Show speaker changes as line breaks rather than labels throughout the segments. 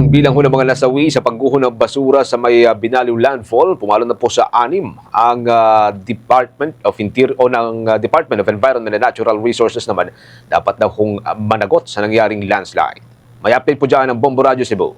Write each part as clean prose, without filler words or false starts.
bilang ho ng mga nasawi sa pagguho ng basura sa may Binaliw Landfall, pumalo na po sa 6 ang Department of Interior o ng Department of Environment and Natural Resources naman dapat daw kung managot sa nangyaring landslide. May update po dyan ng Bombo Radio Cebu.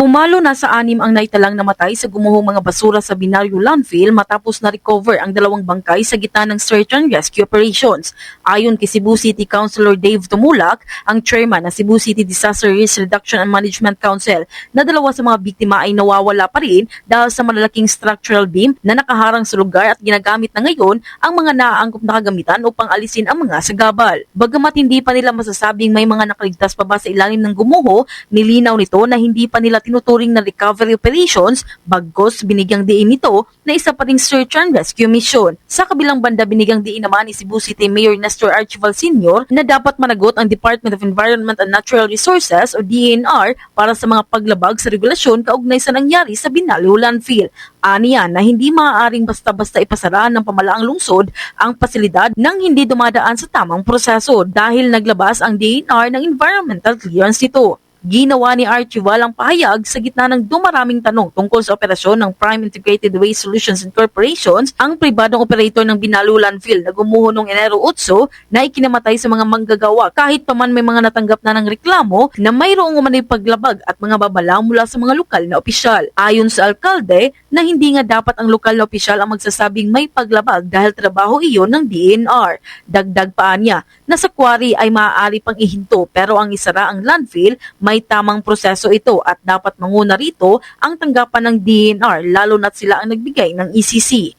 Pumalo na sa 6 ang naitalang namatay sa gumuhong mga basura sa Binaliw Landfill matapos na-recover ang 2 bangkay sa gitna ng search and rescue operations. Ayon kay Cebu City Councilor Dave Tumulak, ang chairman ng Cebu City Disaster Risk Reduction and Management Council, na 2 sa mga biktima ay nawawala pa rin dahil sa malalaking structural beam na nakaharang sa lugar at ginagamit na ngayon ang mga naaangkop na kagamitan upang alisin ang mga sagabal. Bagamat hindi pa nila masasabing may mga nakaligtas pa ba sa ilalim ng gumuho, nilinaw nito na hindi pa nila tinuturing na recovery operations, bagkus binigyang diin nito na isa pa ring search and rescue mission. Sa kabilang banda, binigyang diin naman ni Cebu City Mayor Nestor Archival Sr. na dapat managot ang Department of Environment and Natural Resources o DENR para sa mga paglabag sa regulasyon kaugnay sa nangyari sa Binaliw Landfill. Aniya na hindi maaaring basta-basta ipasara ng pamalaang lungsod ang pasilidad nang hindi dumadaan sa tamang proseso dahil naglabas ang DENR ng environmental clearance nito. Ginawa ni Archival ang pahayag sa gitna ng dumaraming tanong tungkol sa operasyon ng Prime Integrated Waste Solutions and Corporations, ang pribadong operator ng Binaliw Landfill na gumuho noong Enero 8 na ikinamatay sa mga manggagawa kahit pa man may mga natanggap na ng reklamo na mayroong umano'y paglabag at mga babala mula sa mga lokal na opisyal. Ayon sa alkalde na hindi nga dapat ang lokal na opisyal ang magsasabing may paglabag dahil trabaho iyon ng DENR. Dagdag pa niya na sa quarry ay maaari pang ihinto pero ang isara ang landfill may tamang proseso ito at dapat manguna rito ang tanggapan ng DENR lalo na't sila ang nagbigay ng ECC.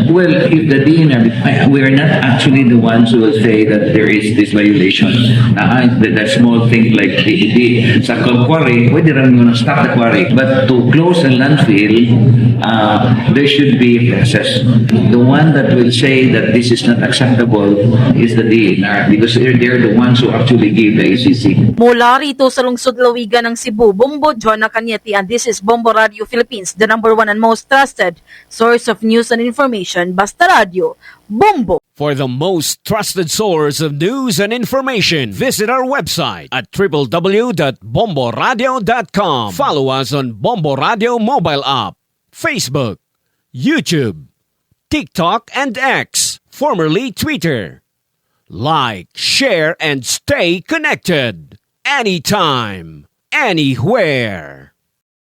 Well, if the DNR, we are not actually the ones who will say that there is this violation. That small thing like sa quarry, pwede rin mo stop the quarry. But to close a landfill, there should be a process. The one that will say that this is not acceptable is the DNR because they're the ones who actually give the ACC.
Mula rito sa lungsod Lawigan ng Cebu, Bombo Joanna Cañete, and this is Bombo Radio Philippines, the #1 and most trusted source of news and information. Basta Radio, Bombo.
For the most trusted source of news and information, visit our website at www.bomboradio.com. Follow us on Bombo Radio mobile app, Facebook, YouTube, TikTok, and X, formerly Twitter. Like, share, and stay connected. Anytime, anywhere.